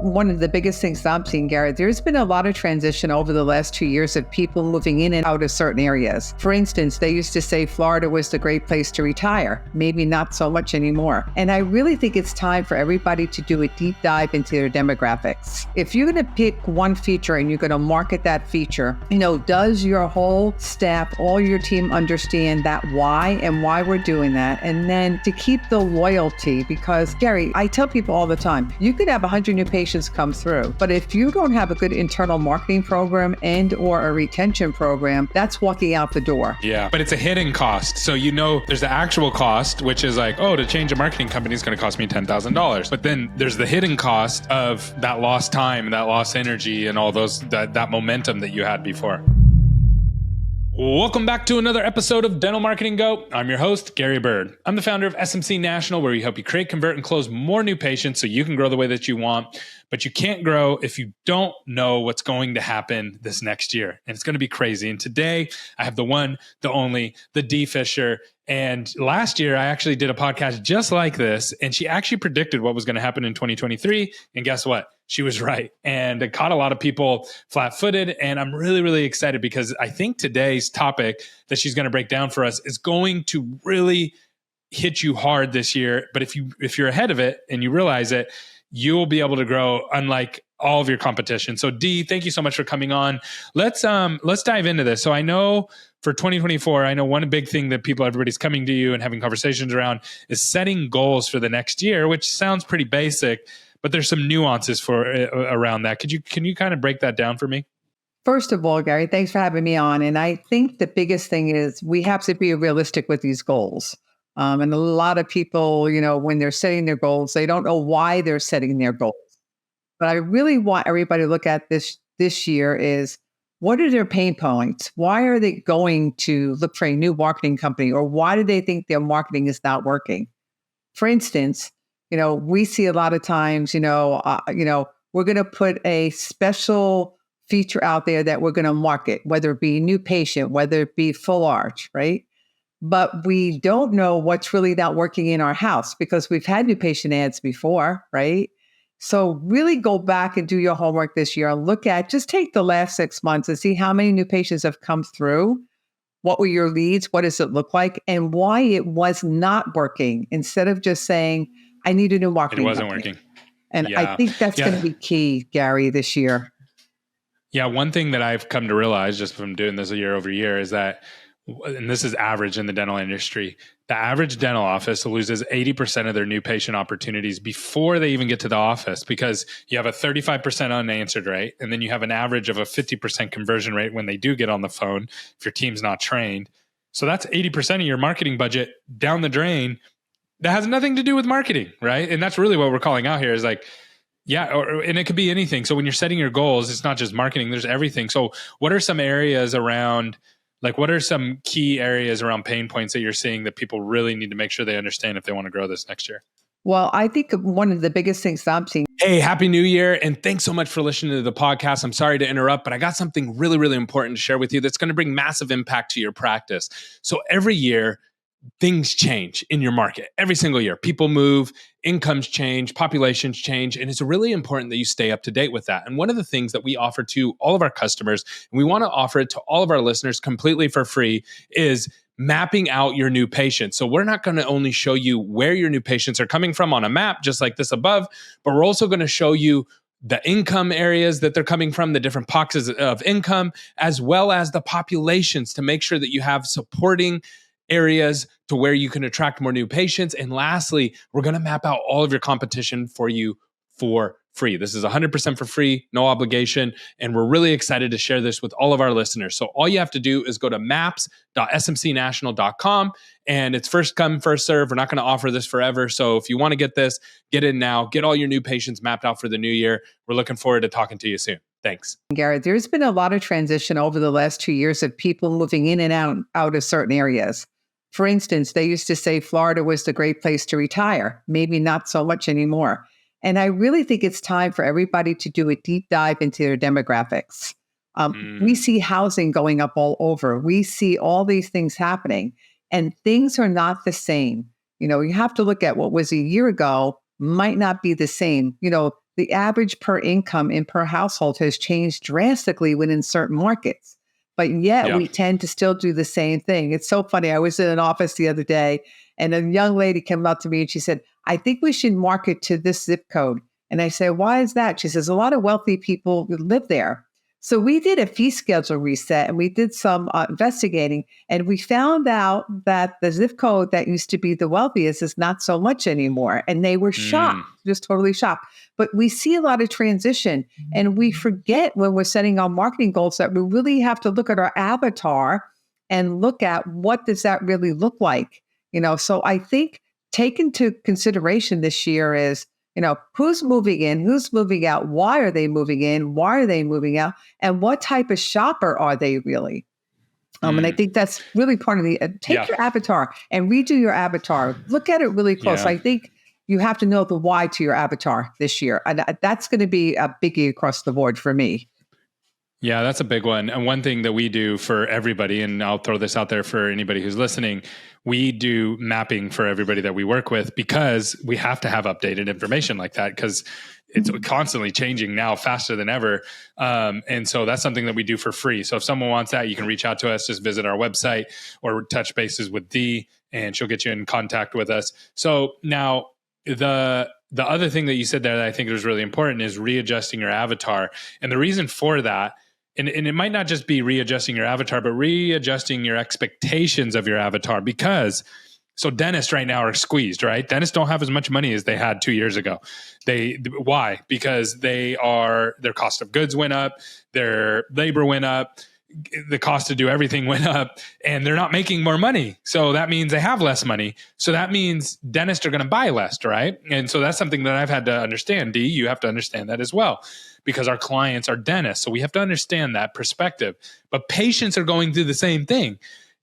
one of the biggest things I'm seeing, Gary, there's been a lot of transition over the last 2 years of people moving in and out of certain areas. For instance, they used to say Florida was the great place to retire. Maybe not so much anymore. And I really think it's time for everybody to do a deep dive into their demographics. If you're going to pick one feature and you're going to market that feature, does your whole staff, all your team understand that why and why we're doing that? And then to keep the loyalty, because Gary, I tell people all the time, you could have 100 new patients come through, but if you don't have a good internal marketing program and or a retention program, that's walking out the door. Yeah, but it's a hidden cost. So there's the actual cost, which is like, to change a marketing company is going to cost me $10,000. But then there's the hidden cost of that lost time, that lost energy, and all that momentum that you had before. Welcome back to another episode of Dental Marketing Go. I'm your host, Gary Bird. I'm the founder of SMC National, where we help you create, convert, and close more new patients so you can grow the way that you want. But you can't grow if you don't know what's going to happen this next year. And it's going to be crazy. And today I have the one, the only, the D Fischer. And last year I actually did a podcast just like this. And she actually predicted what was going to happen in 2023. And guess what? She was right. And it caught a lot of people flat-footed. And I'm really, really excited because I think today's topic that she's going to break down for us is going to really hit you hard this year. But if you're ahead of it and you realize it, you'll be able to grow unlike all of your competition. So Dee, thank you so much for coming on. Let's dive into this. So I know for 2024, one big thing that everybody's coming to you and having conversations around is setting goals for the next year, which sounds pretty basic, but there's some nuances around that. Can you kind of break that down for me? First of all, Gary, thanks for having me on. And I think the biggest thing is we have to be realistic with these goals. And a lot of people, when they're setting their goals, they don't know why they're setting their goals. But I really want everybody to look at this year is, what are their pain points? Why are they going to look for a new marketing company? Or why do they think their marketing is not working? For instance, we see a lot of times, we're going to put a special feature out there that we're going to market, whether it be new patient, whether it be full arch, right? But we don't know what's really not working in our house because we've had new patient ads before, right? So really go back and do your homework this year and just take the last 6 months and see how many new patients have come through. What were your leads? What does it look like? And why it was not working instead of just saying, I need a new marketing company. It wasn't working. And I think that's going to be key, Gary, this year. Yeah. One thing that I've come to realize just from doing this year over year is that, and this is average in the dental industry, the average dental office loses 80% of their new patient opportunities before they even get to the office, because you have a 35% unanswered rate, and then you have an average of a 50% conversion rate when they do get on the phone if your team's not trained. So that's 80% of your marketing budget down the drain. That has nothing to do with marketing, right? And that's really what we're calling out here is like, and it could be anything. So when you're setting your goals, it's not just marketing, there's everything. So what are some areas around, what are some key areas around pain points that you're seeing that people really need to make sure they understand if they want to grow this next year? Well, I think one of the biggest things I'm seeing. Hey, Happy New Year. And thanks so much for listening to the podcast. I'm sorry to interrupt, but I got something really, really important to share with you that's going to bring massive impact to your practice. So every year, things change in your market. Every single year, people move, incomes change, populations change, and it's really important that you stay up to date with that. And one of the things that we offer to all of our customers, and we want to offer it to all of our listeners completely for free, is mapping out your new patients. So we're not going to only show you where your new patients are coming from on a map, just like this above, but we're also going to show you the income areas that they're coming from, the different pockets of income, as well as the populations to make sure that you have supporting areas to where you can attract more new patients. And lastly, we're going to map out all of your competition for you for free. This is 100% for free, no obligation. And we're really excited to share this with all of our listeners. So all you have to do is go to maps.smcnational.com, and it's first come, first serve. We're not going to offer this forever. So if you want to get this, get in now, get all your new patients mapped out for the new year. We're looking forward to talking to you soon. Thanks. Gary, there's been a lot of transition over the last 2 years of people moving in and out of certain areas. For instance, they used to say Florida was the great place to retire. Maybe not so much anymore. And I really think it's time for everybody to do a deep dive into their demographics. We see housing going up all over. We see all these things happening, and things are not the same. You have to look at what was a year ago might not be the same. the average per income and per household has changed drastically within certain markets. But yet Yeah. we tend to still do the same thing. It's so funny. I was in an office the other day and a young lady came up to me and she said, I think we should market to this zip code. And I said, why is that? She says, a lot of wealthy people live there. So we did a fee schedule reset and we did some investigating, and we found out that the zip code that used to be the wealthiest is not so much anymore. And they were shocked, just totally shocked. But we see a lot of transition, and we forget when we're setting our marketing goals that we really have to look at our avatar and look at what does that really look like. So I think take into consideration this year is, who's moving in, who's moving out, why are they moving in, why are they moving out, and what type of shopper are they really? And I think that's really part of the, take your avatar and redo your avatar. Look at it really close. Yeah. I think you have to know the why to your avatar this year. And that's going to be a biggie across the board for me. Yeah, that's a big one. And one thing that we do for everybody, and I'll throw this out there for anybody who's listening, we do mapping for everybody that we work with because we have to have updated information like that because it's constantly changing now faster than ever. And so that's something that we do for free. So if someone wants that, you can reach out to us, just visit our website or touch bases with Dee and she'll get you in contact with us. So now the other thing that you said there that I think was really important is readjusting your avatar. And the reason for that, and it might not just be readjusting your avatar, but readjusting your expectations of your avatar because so dentists right now are squeezed, right? Dentists don't have as much money as they had 2 years ago. Why? Because their cost of goods went up, their labor went up, the cost to do everything went up, and they're not making more money. So that means they have less money. So that means dentists are going to buy less, right? And so that's something that I've had to understand. Dee, you have to understand that as well because our clients are dentists. So we have to understand that perspective. But patients are going through the same thing.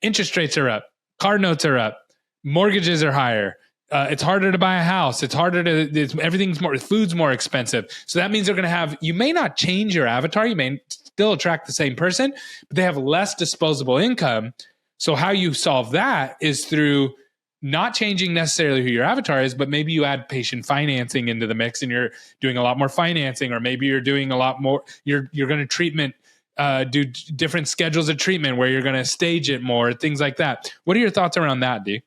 Interest rates are up. Car notes are up. Mortgages are higher. It's harder to buy a house. Everything's more, food's more expensive. So that means they're going to have, you may not change your avatar. You may still attract the same person, but they have less disposable income. So how you solve that is through not changing necessarily who your avatar is, but maybe you add patient financing into the mix and you're doing a lot more financing, or maybe you're doing a lot more, you're going to do different schedules of treatment where you're going to stage it more, things like that. What are your thoughts around that, Dee?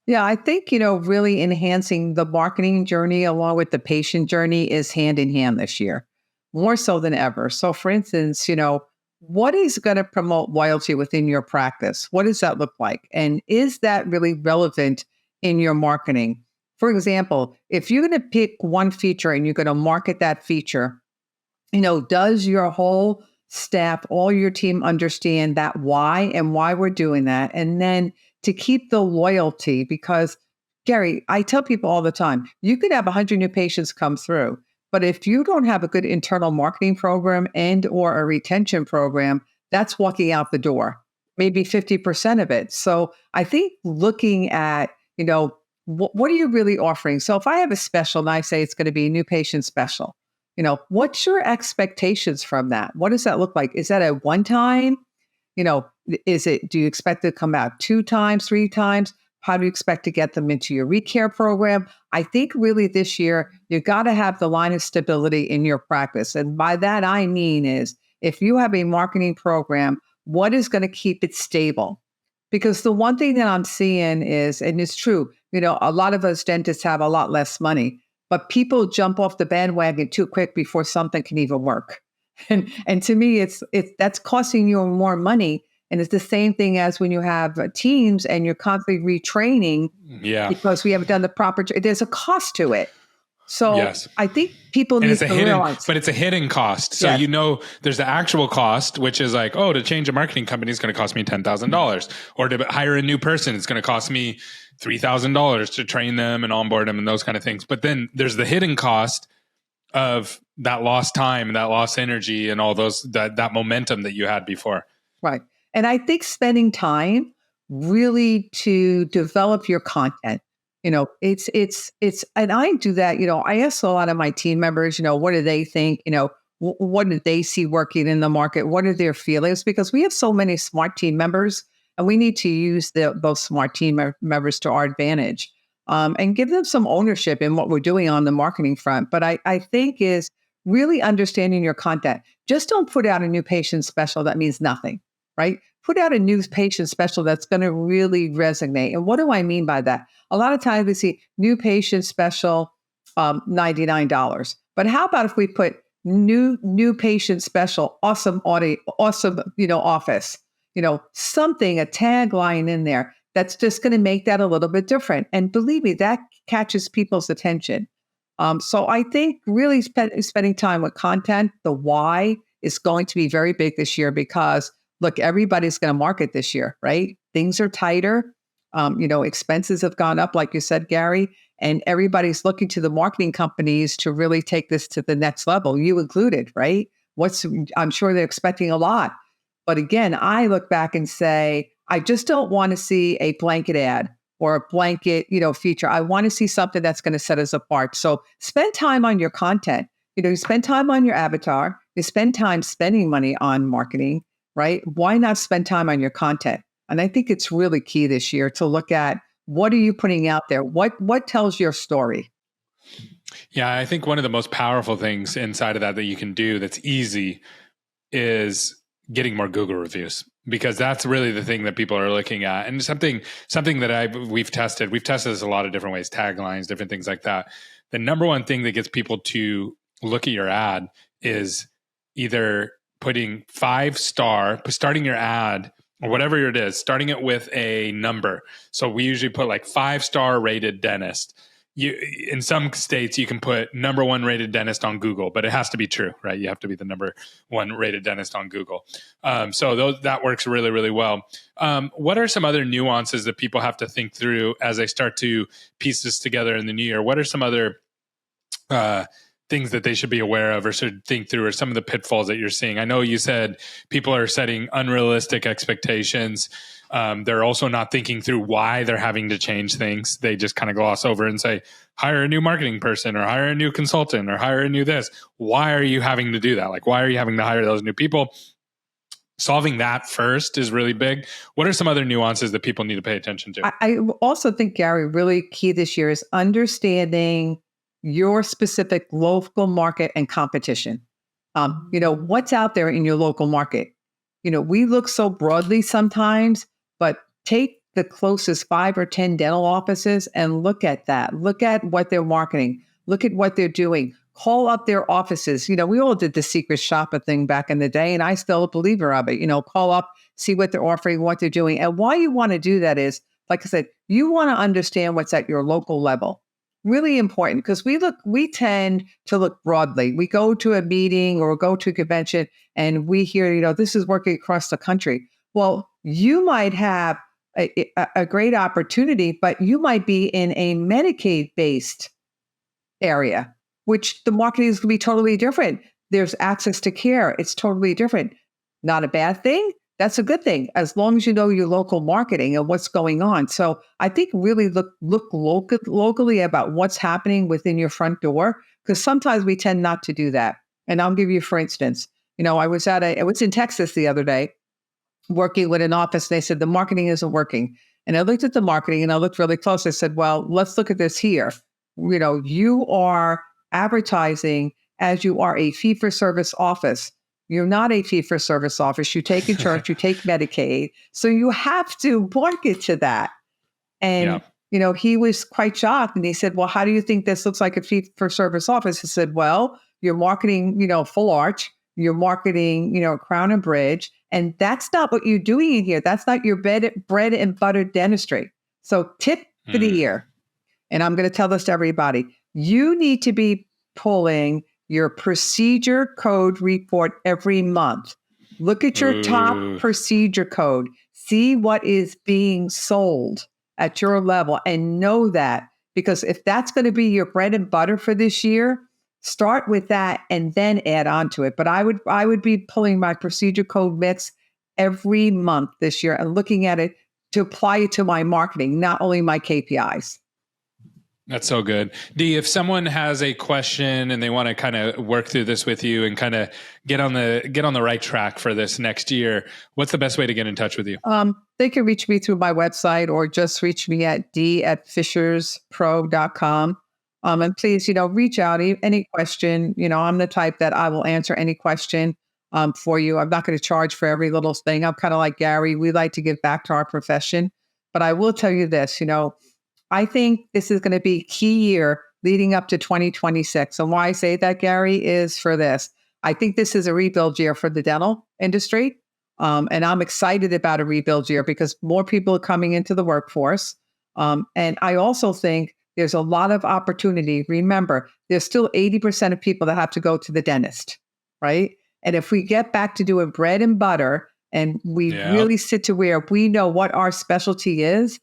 Yeah, I think, really enhancing the marketing journey along with the patient journey is hand in hand this year, more so than ever. So for instance, what is going to promote loyalty within your practice? What does that look like? And is that really relevant in your marketing? For example, if you're going to pick one feature and you're going to market that feature, does your whole staff, all your team understand that why and why we're doing that? And then to keep the loyalty, because Gary, I tell people all the time, you could have 100 new patients come through, but if you don't have a good internal marketing program and or a retention program, that's walking out the door, maybe 50% of it. So I think looking at, what are you really offering? So if I have a special and I say it's going to be a new patient special, what's your expectations from that? What does that look like? Is that a one time? Do you expect to come out 2 times, 3 times? How do you expect to get them into your recare program? I think really this year, you got to have the line of stability in your practice. And by that, I mean is if you have a marketing program, what is going to keep it stable? Because the one thing that I'm seeing is, and it's true, a lot of us dentists have a lot less money, but people jump off the bandwagon too quick before something can even work. And to me, it's that's costing you more money. And it's the same thing as when you have teams and you're constantly retraining because we haven't done the proper, there's a cost to it. So yes. I think people need to realize. But it's a hidden cost. So there's the actual cost, which is like, to change a marketing company is going to cost me $10,000. Or to hire a new person, it's going to cost me $3,000 to train them and onboard them and those kind of things. But then there's the hidden cost of that lost time, that lost energy, and all those that momentum that you had before. Right. And I think spending time really to develop your content. It's and I do that, I ask a lot of my team members, what do they think, what do they see working in the market? What are their feelings? Because we have so many smart team members and we need to use those smart team members to our advantage. and give them some ownership in what we're doing on the marketing front. But I think is really understanding your content. Just don't put out a new patient special that means nothing, right? Put out a new patient special that's going to really resonate. And what do I mean by that? A lot of times we see new patient special, $99. But how about if we put new patient special, awesome office, something, a tagline in there that's just going to make that a little bit different. And believe me, that catches people's attention. So I think really spending time with content, the why is going to be very big this year because look, everybody's going to market this year, right? Things are tighter. Expenses have gone up, like you said, Gary, and everybody's looking to the marketing companies to really take this to the next level, you included, right? I'm sure they're expecting a lot. But again, I look back and say, I just don't want to see a blanket ad or a blanket, feature. I want to see something that's going to set us apart. So spend time on your content. You spend time on your avatar. You spend time spending money on marketing, right? Why not spend time on your content? And I think it's really key this year to look at what are you putting out there? What tells your story? Yeah, I think one of the most powerful things inside of that you can do that's easy is getting more Google reviews, because that's really the thing that people are looking at. And something that we've tested this a lot of different ways, taglines, different things like that. The number one thing that gets people to look at your ad is either putting 5-star, starting your ad or whatever it is, starting it with a number. So we usually put like 5-star rated dentist. In some states, you can put number 1 rated dentist on Google, but it has to be true, right? You have to be the number 1 rated dentist on Google. So that works really, really well. What are some other nuances that people have to think through as they start to piece this together in the new year? What are some other things that they should be aware of or should think through, or some of the pitfalls that you're seeing? I know you said people are setting unrealistic expectations. They're also not thinking through why they're having to change things. They just kind of gloss over and say, hire a new marketing person or hire a new consultant or hire a new this. Why are you having to do that? Like, why are you having to hire those new people? Solving that first is really big. What are some other nuances that people need to pay attention to? I also think, Gary, really key this year is understanding your specific local market and competition. What's out there in your local market? We look so broadly sometimes, but take the closest 5 or 10 dental offices and look at that. Look at what they're marketing. Look at what they're doing. Call up their offices. We all did the secret shopper thing back in the day, and I still a believer of it. Call up, see what they're offering, what they're doing. And why you want to do that is, like I said, you want to understand what's at your local level. Really important, because we tend to look broadly. We go to a meeting or go to a convention and we hear, this is working across the country. Well, you might have a great opportunity, but you might be in a Medicaid-based area, which the marketing is going to be totally different. There's access to care. It's totally different. Not a bad thing. That's a good thing, as long as you know your local marketing and what's going on. So I think really look locally about what's happening within your front door, because sometimes we tend not to do that. And I'll give you, for instance, I was in Texas the other day working with an office. And they said, the marketing isn't working. And I looked at the marketing and I looked really close. I said, well, let's look at this here. You are advertising as you are a fee-for-service office. You're not a fee-for-service office. You take insurance, you take Medicaid. So you have to market to that. And, he was quite shocked. And he said, well, how do you think this looks like a fee-for-service office? I said, well, you're marketing, full arch. You're marketing, Crown and Bridge. And that's not what you're doing in here. That's not your bread and butter dentistry. So tip for the year. And I'm going to tell this to everybody. You need to be pulling your procedure code report every month. Look at your top procedure code. See what is being sold at your level and know that, because if that's going to be your bread and butter for this year, start with that and then add on to it. But I would be pulling my procedure code mix every month this year and looking at it to apply it to my marketing, not only my KPIs. That's so good. Dee, if someone has a question and they want to kind of work through this with you and kind of get on the right track for this next year, what's the best way to get in touch with you? They can reach me through my website or just reach me at d@fischerspro.com. And please, reach out. Any question, I'm the type that I will answer any question for you. I'm not going to charge for every little thing. I'm kind of like Gary. We like to give back to our profession. But I will tell you this, I think this is going to be a key year leading up to 2026. And why I say that, Gary, is for this. I think this is a rebuild year for the dental industry. And I'm excited about a rebuild year because more people are coming into the workforce. And I also think there's a lot of opportunity. Remember, there's still 80% of people that have to go to the dentist, right? And if we get back to doing bread and butter and we really sit to where we know what our specialty is,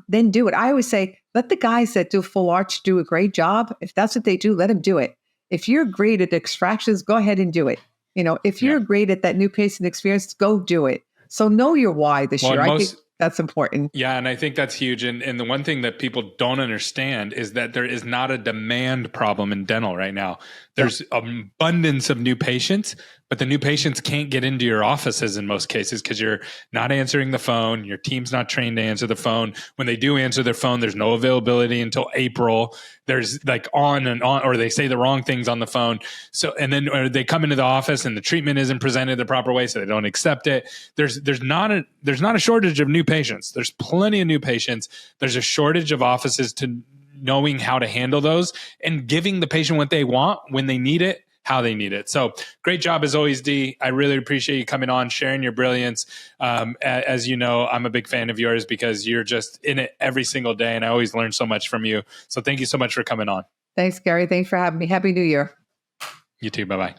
then do it. I always say, let the guys that do full arch do a great job. If that's what they do, let them do it. If you're great at extractions, go ahead and do it. If you're great at that new patient experience, go do it. So know your why this year. I think that's important. Yeah, and I think that's huge. And the one thing that people don't understand is that there is not a demand problem in dental right now. There's an abundance of new patients, but the new patients can't get into your offices in most cases because you're not answering the phone. Your team's not trained to answer the phone. When they do answer their phone, there's no availability until April. There's like on and on, or they say the wrong things on the phone. So, and then or they come into the office and the treatment isn't presented the proper way, so they don't accept it. There's not a shortage of new patients. There's plenty of new patients. There's a shortage of offices to knowing how to handle those and giving the patient what they want when they need it, how they need it. So great job as always, Dee. I really appreciate you coming on, sharing your brilliance. As you know, I'm a big fan of yours because you're just in it every single day and I always learn so much from you. So thank you so much for coming on. Thanks, Gary. Thanks for having me. Happy New Year. You too. Bye-bye.